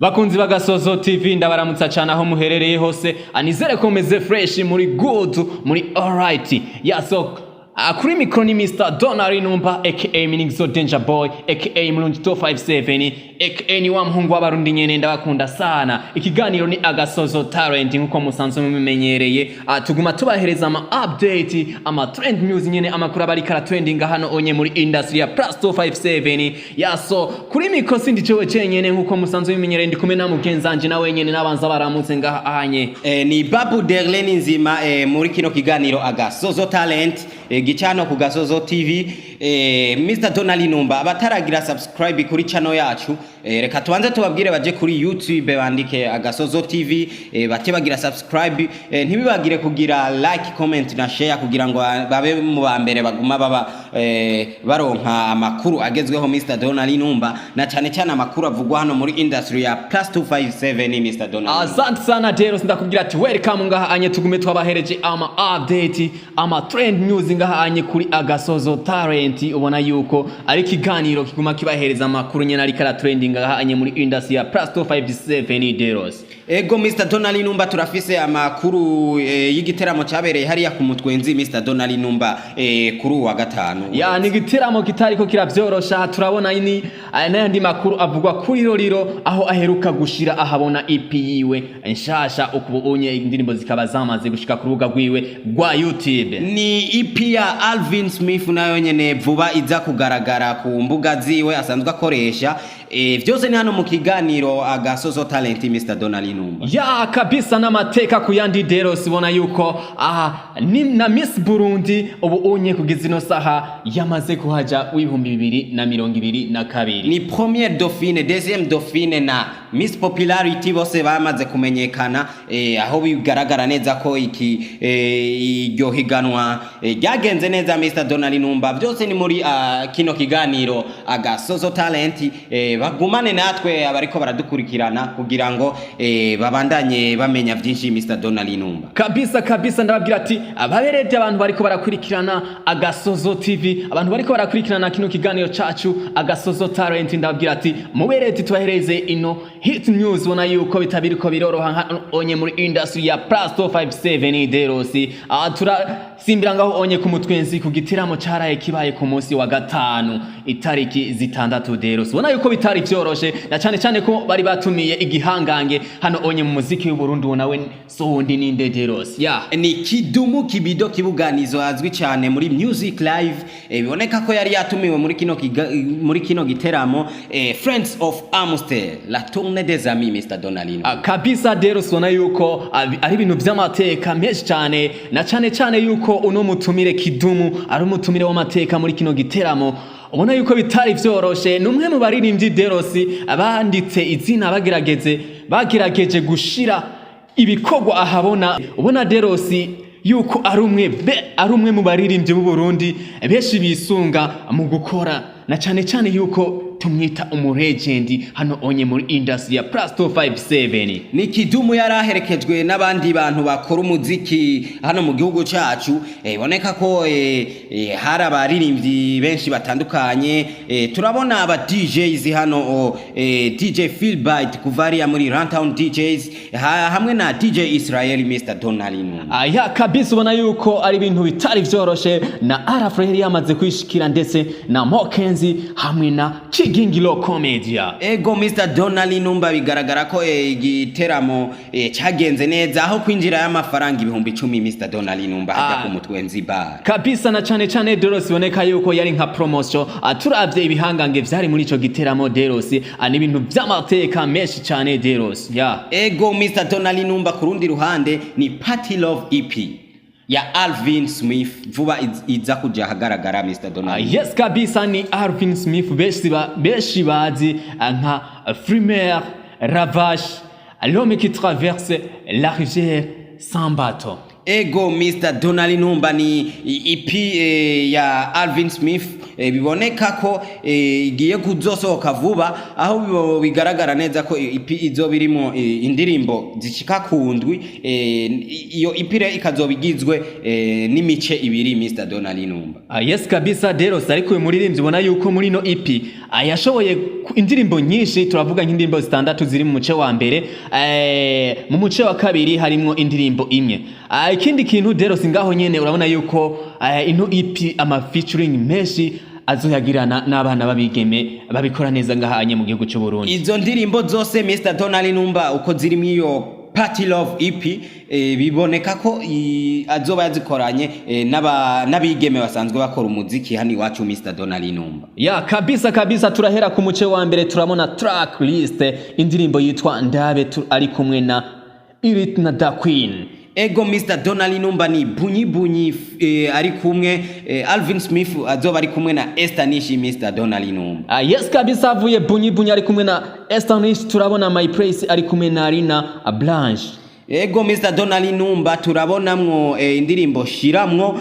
Bakunzi b'Agasozo TV ndabaramutsa cyane aho muherereye hose anizere ko meze fresh muri good muri alright yaso kuri mikro ni Mr. Donari Numba aka Minixo Danger Boy aka Mulungi 257 aka ni wa muhungu w'abarundi nyene ndabakunda sana. Ikiganiro ni Agasozo Talent nkuko musanzwe mumenyereye tuguma tubahereza ama update ama trend news nyene amakuru abari kara trending hano onye muri industry ya plus 257 yaso kuri mikro sindi cyo cenyene nkuko musanzwe mumenyereye ndi kumwe na mugenzanje na wenyene nabanza baramutse ngaha ahanye ni Babu Derleni nzima muri kino kiganiro Agasozo Talent gicano ku Gasozo TV Mr. Donali Numba abataragira subscribe kuri channel yacu reka tubanze tubabwire baje kuri YouTube bandike Agasozo TV bate bagira subscribe ntibibagire kugira like comment na share kugira ngo babe mu bambere baguma baba baronka amakuru agezweho Mr. Donali Numba na cyane cyane amakuru avugwa hano muri industry ya plus 257 Mr. Donali. Asante sana dero ndakubwira ati welcome ngaha anye tugume twabahereje ama update ama trend news ngaha anye kuri Agasozo Talent ubona yuko ari kiganiro kiguma kibahereza amakuru nyene ari kara trending ngaha anye muri industry ya plus 257 deros. Ego Mr. Donali Numba turafise amakuru y'igiteramo cyabereye hariya kumutwenzi Mr. Donali Numba kuri wa gatanu. Ya ni igiteramo kitariko kiravyorosha turabona ini n'andi makuru avugwa kuri roriro aho aheruka gushira ahabona EP yiwe nshasha ukubunye indirimbo zikaba zamaze gushika ku rubuga rwiwe rwa YouTube. Ni EP ya Alvin Smith nayo nyene vuba iza kugaragara ku mbuga ziwe asanzwe akoresha vyose ni hano mu kiganiro Agasozo Talent Mr. Donali Numba. Ya kabisa n'amateka kuyandi dero sibona yuko ni na Miss Burundi ubu unye kugeza ino saha yamaze kuhaja w'ibihumbi 2022. Ni première dauphine, deuxième dauphine na Miss Popularity bose bamaze kumenyekana aho bigaragara neza ko iki iryo higanwa ryagenze neza Mr. Donali Numba. Byose ni muri kino kiganiro Agasozo Talent bagumane natwe abariko baradukurikirana kugira ngo babandanye bamenya byinshi Mr. Donali Numba. Kabisa ndababwira ati ababerede abantu bariko barakurikirana Agasozo TV, abantu bariko barakurikirana kino kiganiro cacu Agasozo Talent, ndababwira ati muberede tubahereze ino hit news bona yuko bitabiriko biroroha onye muri industry ya plus 257 derosi turasimbira ngaho onye kumutwenzi ku gitiramo caraye kibaye ku munsi wa gatanu itariki zitandatu derosi bona yuko bitari vyoroshe na cyane ko bari batumiye igihangange hano onye mu muziki w'u Burundi nawe sondi ninde derosi ya ni Kidumu Kibido kibuganizo azwi cyane muri music live biboneka ko yari yatumiwe muri kino giteramo Friends of Amstel la tournée des amis Mr. Donali Numba. Kabisa derosi bona yuko ari ibintu by'amateka menshi cyane na cyane yuko uno mutumire Kidumu ari umutumire w'amateka muri kino giteramo ubona yuko bitari vyoroshe. Numwe mu baririmbyi derosi abanditse izina bagerageje gushira ibikorwa ahabona ubona derosi yuko ari umwe mu baririmbyi b'u Burundi benshi bisunga mu gukora na cyane yuko tumwita umuregendi hano onye muri industry ya plus 257. Ni Kidumu yaraherekejwe n'abandi bantu bakora umuziki hano mu gihugu cacu iboneka ko hari abaririmbyi benshi batandukanye turabona aba DJs hano DJ Philbite kuvaria muri Runtown DJs hamwe na DJ Israel Mr. Donali Numba. Ya kabisa ubona yuko ari ibintu bitari vyoroshe na Arafreheri yamaze kwishikira ndetse na Mokenzi hamwe na Gingilo Comedia. Ego Mr. Donali Numba bigaragara ko igiteramo cyagenze neza aho kwinjira y'amafaranga 10,000 Mr. Donali Numba hajya kumutwenzi bar. Kabisa na cyane derosi boneka yuko yari nka promotion turavye ibihangange vyari muri ico giteramo derosi ani ibintu by'amateka menshi cyane derosi ya Ego Mr. Donali Numba kurundi ruhande ni Party Love EP ya Alvin Smith vuba iza kuja hagaragara Mr. Donali. Yes kabisa ni Alvin Smith beshi bazi nka Frimer Ravage l'homme qui traverse la rivière sans bateau. Ego Mr. Donali Numba ni EP ya Alvin Smith biboneka ko igiye kuzosohoka vuba aho bigaragara neza ko EP izo birimo indirimbo zishika kundwi iyo EP ikazobigizwe n'imice ibiri Mr. Donali Numba. Yes kabisa Deros ariko uyu muririmbyi ubona yuko muri no EP yashoboye indirimbo nyinshi turavuga nk'indirimbo zitandatu ziri mu muce wa mbere mu muce wa kabiri harimo indirimbo imwe. Ikindi kintu Deros ngaho nyene urabona yuko ino EP ama featuring menshi azoyagirana n'abana babigeme babikora neza ngahanye mu gihugu cy'u Burundi. Izo ndirimbo zose Mr. Donali Numba uko ziri mu iyo Party Love EP biboneka ko azoba yazikoranye n'abigeme basanzwe bakora umuziki hani wacu Mr. Donali Numba. Ya kabisa turahera ku muce wa mbere turamona track list indirimbo yitwa Ndabe ari kumwe na Irit na Da Queen. Ego Mr. Donali Numba ni bunyi ari kumwe Alvin Smith azoba ari kumwe na Estanish Mr. Donali Numba. Yes kabisa avuye bunyi ari kumwe na Estanish turabona My Place ari kumwe na Arina Blanche. Ego Mr. Donali Numba turabonamwo indirimbo shiramwo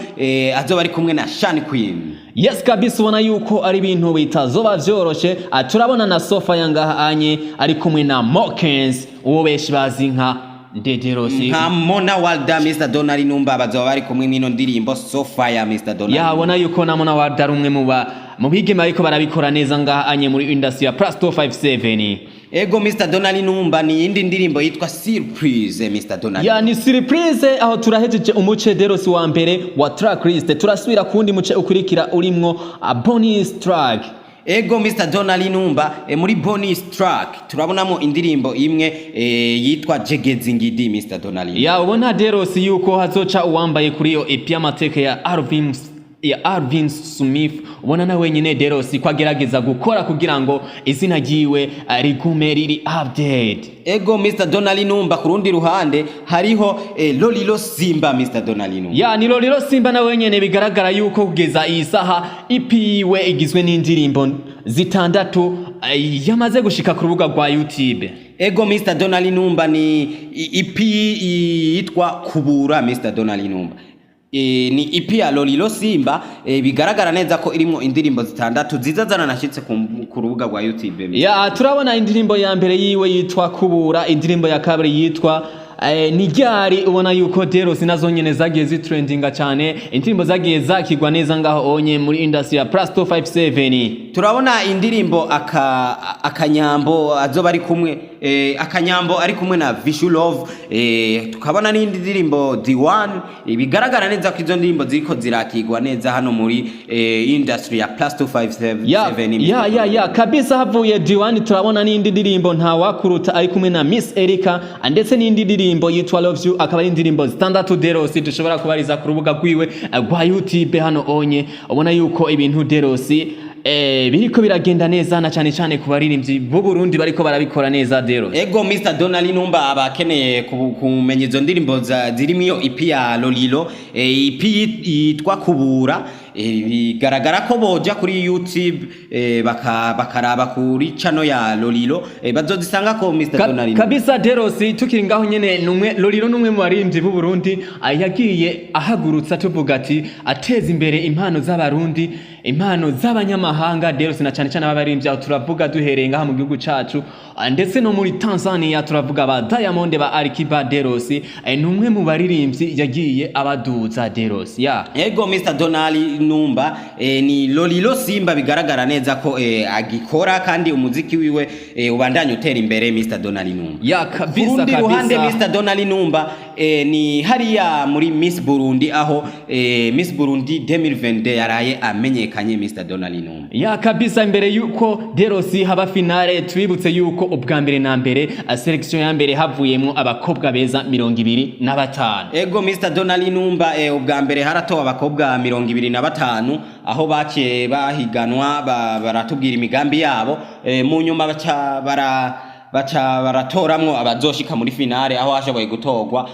azoba ari kumwe na Shan Queen. Yes kabisa ubona yuko ari ibintu bitazoba vyoroshe turabona na Sofa yangahanye ari kumwe na Mokens uwo beshi bazi nka Ndederosi nka Mona Walda Mr. Donali Numba bazoba bari kumwe n'ino ndirimbo Sofa ya Mr. Donali. Ya ubona yuko na Mona Walda rumwe mu bigeme ariko barabikora neza ngahanye muri industry ya Plus 257. Ego Mr. Donali Numba ni indi ndirimbo yitwa Surprise Mr. Donali. Ya ni Surprise aho turahejeje umuce Deros wa mbere wa track list turasubira kundi muce ukurikira urimwo bonus track. Ego Mr. Donali Numba muri bonus track turabonamo indirimbo imwe yitwa Jegezingidi Mr. Donali. Ya ubona Deros yuko hazoca uwambaye kuri yo EP amateka ya Alvin Smith ubona na wenyine Deros kwagerageza gukora kugira ngo izina ryiwe rigume riri update. Ego Mr. Donali Numba kurundi ruhande hariho Lolilo Simba Mr. Donali Numba. Ya ni Lolilo Simba na wenyine bigaragara yuko kugeza iyi saha EP yiwe igizwe n'indirimbo zitandatu yamaze gushika ku rubuga rwa YouTube. Ego Mr. Donali Numba ni EP yitwa Kubura Mr. Donali Numba. Ni EP ya Lolilo Simba bigaragara neza ko irimo indirimbo zitandatu zizazana nashitse ku rubuga rwa YouTube. Ya turabona indirimbo ya mbere yiwe yitwa Kubura, indirimbo ya kabiri yitwa Nijari ubona yuko Deros nazo nyene zagiye zitrendinga cyane indirimbo zagiye zakigwa neza ngaho onye muri industry ya Plus 257. Turabona indirimbo akanyambo azoba ari kumwe akanyambo ari kumwe na Visual Love tukabona n'indi ndirimbo D1 bigaragara neza ko izo ndirimbo ziriko zirakigwa neza hano muri industry ya Plus 257. Ya kabisa havuye D1 turabona n'indi ndirimbo nta wakuruta ari kumwe na Miss Erica ndetse n'indi ndirimbo yitwa Love You akaba ari indirimbo zitandatu Deros dushobora kubariza ku rubuga rwiwe rwa YouTube hano onye ubona yuko ibintu Deros biriko biragenda neza na cyane ku baririmbyi b'u Burundi bariko barabikora neza Deros. Ego Mr. Donali Numba abakeneye kumenya izo ndirimbo zirimo iyo EP ya Lolilo EP yitwa Kubura bigaragara ko boja kuri YouTube bakaraba kuri channel ya Lolilo bazozisanga ko Mr. Donali kabisa Deros tukiri ngaho nyene Lolilo numwe mu baririmbyi b'u Burundi yagiye ahagurutsa tuvuga ati ateza imbere impano z'abarundi impano z'abanyamahanga Deros na cyane ababaririmbyi aho turavuga duhereye ngaha mu gihugu cacu ndetse no muri Tanzania turavuga ba Diamond ba Alikiba Deros numwe mu baririmbyi yagiye abaduza Deros. Ya Ego Mr. Donali Numba ni Lolilo Simba bigaragara neza ko agikora kandi umuziki wiwe ubandanya utera imbere Mr. Donali Numba. Ya kabisa ruhande Mr. Donali Numba ni hariya muri Miss Burundi aho Miss Burundi 2022 yaraye amenyekanye Mr. Donali Numba. Ya kabisa imbere yuko Deros haba finale twibutse yuko ubwa mbere na mbere selection ya mbere havuyemo abakobwa beza 25. Ego Mr. Donali Numba ubwa mbere haratowe abakobwa 25 aho baciye bahiganwa baratubwira imigambi yabo mu nyuma baca baratoramwo abazoshika muri finale aho hashoboye gutorwa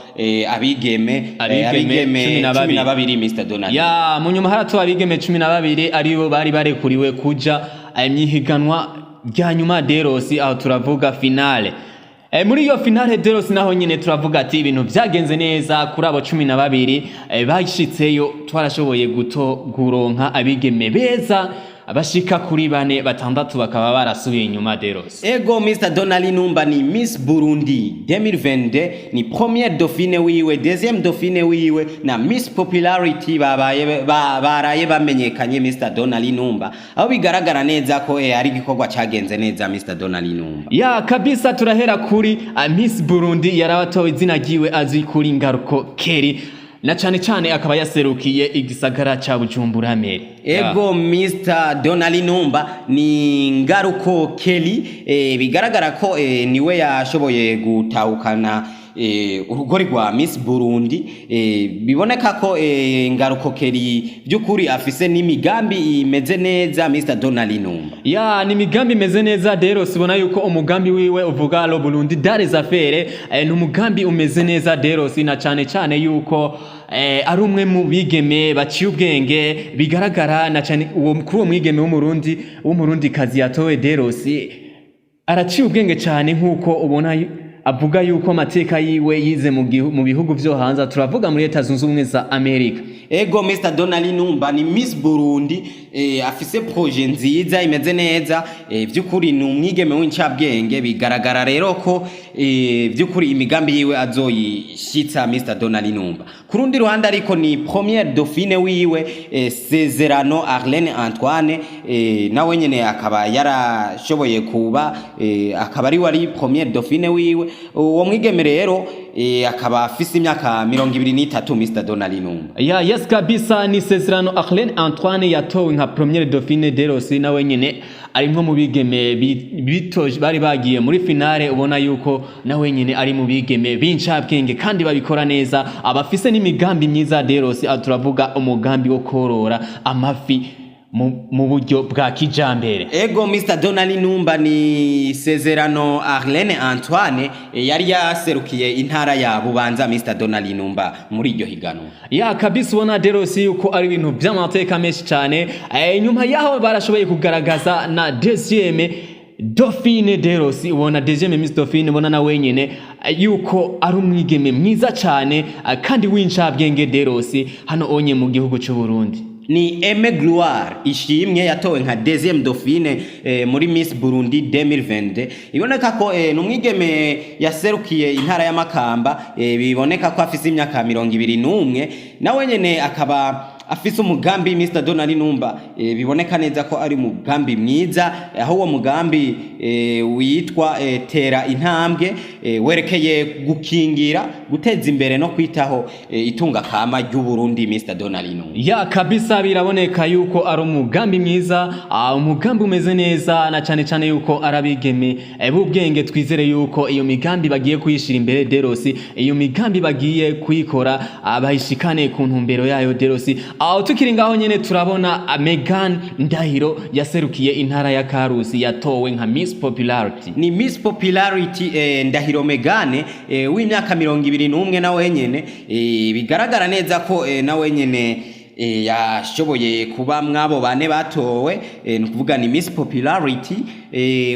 abigeme 12 Mr. Donali. Ya mu nyuma haratowe abigeme 12 aribo bari barekuriwe kuja imyihiganwa rya nyuma Deros aho turavuga finale Muri iyo finale Deros naho nyene turavuga ati ibintu vyagenze neza kuri abo 12 bashitseyo twarashoboye guronka abigeme beza abashika kuri 4 batandatu bakaba barasubiye inyuma Deros. Ego Mr. Donali Numba ni Miss Burundi 2022 ni première dauphine wiwe, deuxième dauphine wiwe na Miss Popularity baraye bamenyekanye Mr. Donali Numba. Aho bigaragara neza ko ari igikorwa cagenze neza Mr. Donali Numba. Ya kabisa turahera kuri Miss Burundi yarabatowe izina giwe azwi kuri Ngaruko Keri. Na cyane akaba yaserukiye igisagara ca Bujumbura mere. Ego Mr. Donali Numba ni Ngaruko Keri bigaragara ko niwe yashoboye gutahukana urugori rwa Miss Burundi biboneka ko Ngaruko Keri byukuri afise n'imigambi imeze neza Mr. Donali Numba. Ya ni migambi imeze neza Deros sibona yuko umugambi wiwe uvuga lo Burundi dans affaires n'umugambi umeze neza Deros na cyane yuko ari umwe mu bigeme baciye ubwenge bigaragara na cyane kuri uwo mwigeme w'umurundi kazi yatowe Deros araciye ubwenge cyane nkuko ubona avuga yuko amateka yiwe yize mu bihugu vyo hanze turavuga muri Leta Zunze Ubumwe za Amerika. Ego Mr. Donali Numba ni Miss Burundi afise projet nziza imeze neza vyukuri ni umwigeme w'incabwenge bigaragara rero ko vyukuri imigambi yiwe azoyishitsa Mr. Donali Numba. Kurundi ruhande ariko ni première dauphine wiwe Sezerano Arlene Antoine nawe nyene akaba yarashoboye kuba akaba ari wari première dauphine wiwe uwo mwigeme rero akaba afise imyaka 23 Mr. Donali Numba. Yes kabisa ni Sezerano Arlene Antoine yatowe nka première dauphine Deros nawe nyene ari nko mu bigeme bitoje bari bagiye muri finale ubona yuko nawe nyene ari mu bigeme b'incabwenge kandi babikora neza abafise n'imigambi myiza Deros turavuga umugambi wo korora amafi mu buryo bwa kijambere. Ego Mr. Donali Numba ni Sezerano Arlene Antoine yari yaserukiye intara ya Bubanza Mr. Donali Numba muri iryo higanwa. Ya kabisa ubona Deros yuko ari ibintu by'amateka menshi cyane nyuma yaho barashoboye kugaragaza na deuxième dauphine Deros ubona deuxième Miss Dauphine ubona na wenyene yuko ari umwigeme mwiza cyane kandi w'incabwenge Deros hano onye mu gihugu cy'u Burundi. Ni Aime Gloire ishimwe yatowe nka deuxième dauphine muri Miss Burundi 2022 iboneka ko numwigeme yaserukiye intara ya Makamba biboneka ko afise imyaka 21 nawe nyene akaba afise umugambi Mr. Donali Numba biboneka neza ko ari umugambi mwiza aho uwo mugambi witwa tera intambwe werekeye gukingira guteza imbere no kwitaho itunga kama ry'u Burundi Mr. Donali Numba. Ya kabisa biraboneka yuko ari umugambi mwiza umugambi umeze neza na cyane yuko arabigeme b'ubwenge twizere yuko iyo migambi bagiye kuyishira imbere Deros iyo migambi bagiye kuyikora abahishikane ku ntumbero yayo Deros. Aho tukiri ngaho nyene turabona Megan Ndahiro yaserukiye intara ya Karusi yatowe nka Miss Popularity. Ni Miss Popularity Ndahiro Megan w'imyaka 21 nawe nyene bigaragara neza ko nawe nyene yashoboye kuba mwabo bane batowe nukuvuga ni Miss Popularity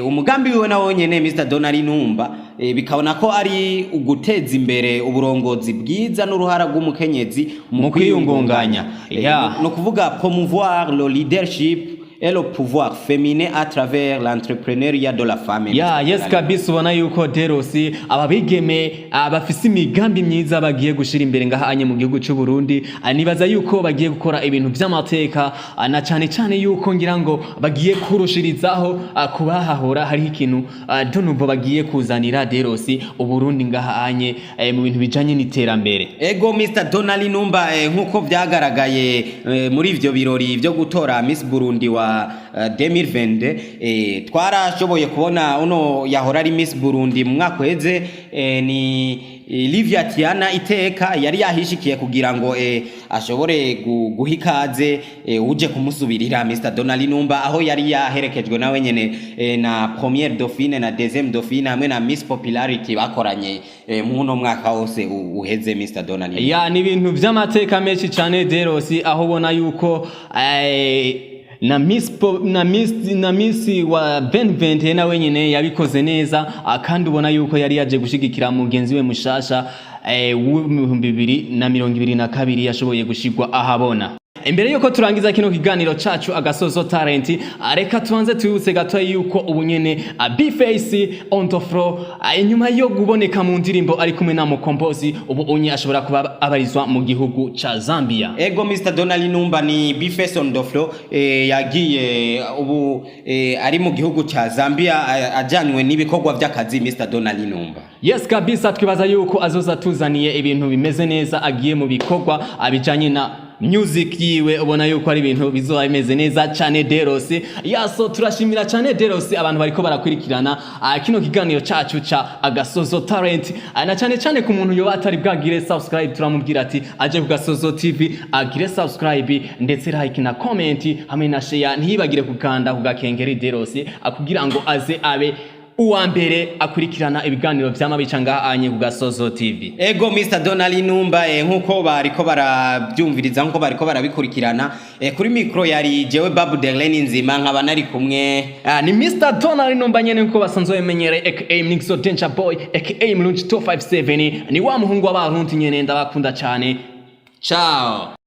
umugambi wiwe nawo nyene Mr. Donali Numba bikabona ko ari uguteza imbere uburongozi bwiza n'uruhara rw'umukenyezi mu kwiyungunganya no kuvuga promouvoir le leadership et le pouvoir féminin à travers l'entrepreneuriat de la femme. Yes kabisa ubona yuko Deros ababigeme abafise imigambi myiza bagiye gushira imbere ngahanye mu gihugu cy'u Burundi nibaza yuko bagiye gukora ibintu by'amateka na cyane yuko ngira ngo bagiye kurushirizaho kubahahora hari ikintu donuvo bagiye kuzanira Deros uburundi ngahanye mu bintu bijanye n'iterambere. Ego Mr. Donali Numba nkuko vyagaragaye muri ivyo birori byo gutora Miss Burundi wa 2022 twarashoboye kubona uno yahora ari Miss Burundi mu mwaka weze ni Livia Tiana Iteka yari yahishikiye kugira ngo ashobore guhikaze uje kumusubirira Mr. Donali Numba aho yari yaherekejwe nawe nyene na première dauphine na deuxième dauphine hamwe na Miss Popularity bakoranye muno mwaka wose uheze Mr. Donali Numba. Ya ni ibintu vy'amateka menshi cyane Deros aho ubona yuko na Miss wa 2020 nawe nyene yabikoze neza, kandi ubona yuko yari yaje gushigikira mugenzi we mushasha w'2022 yashoboye gushigwa ahabona. Imbere yuko turangiza kino kiganiro cacu Agasozo talent, reka tuanze tuyutse gato yuko ubunyene B-Face on the floor inyuma yo guboneka mu ndirimbo ari kumwe na mukombozi ubu unye ashobora kuba abarizwa mu gihugu ca Zambia. Ego Mr. Donali Numba ni B-Face on the floor yagiye ubu ari mu gihugu ca Zambia ajanywe n'ibikorwa vy'akazi Mr. Donali Numba. Yes kabisa, twibaza yuko azoza tuzaniye ibintu bimeze neza, agiye mu bikorwa abijanye na music yiwe, ubona yuko ari ibintu bizoba bimeze neza cyane derose. Yaso turashimira cyane derose abantu bariko barakurikirana kino kiganiro cacu ca Agasozo talent, na cyane ku muntu yoba atari bwagire subscribe turamubwira ati aje ku Gasozo TV agire subscribe ndetse like na comment hamwe na share, ntibagire kukanda ku gakengeri derose akugira ngo aze abe uwa mbere akurikirana ibiganiro vy'amabicanga anye ku Gasozo TV. Ego Mr. Donali Numba nkuko bariko barabyumviriza nkuko bariko barabikurikirana kuri micro yari jewe Babu Derlene nzima nkaba nari kumwe ni Mr. Donali Numba nyene nkuko basanzwe bamenyere aka Mnixo Danger Boy aka Mlunch 257 ni wa muhungu w'abarundi nyene ndabakunda cyane. Ciao.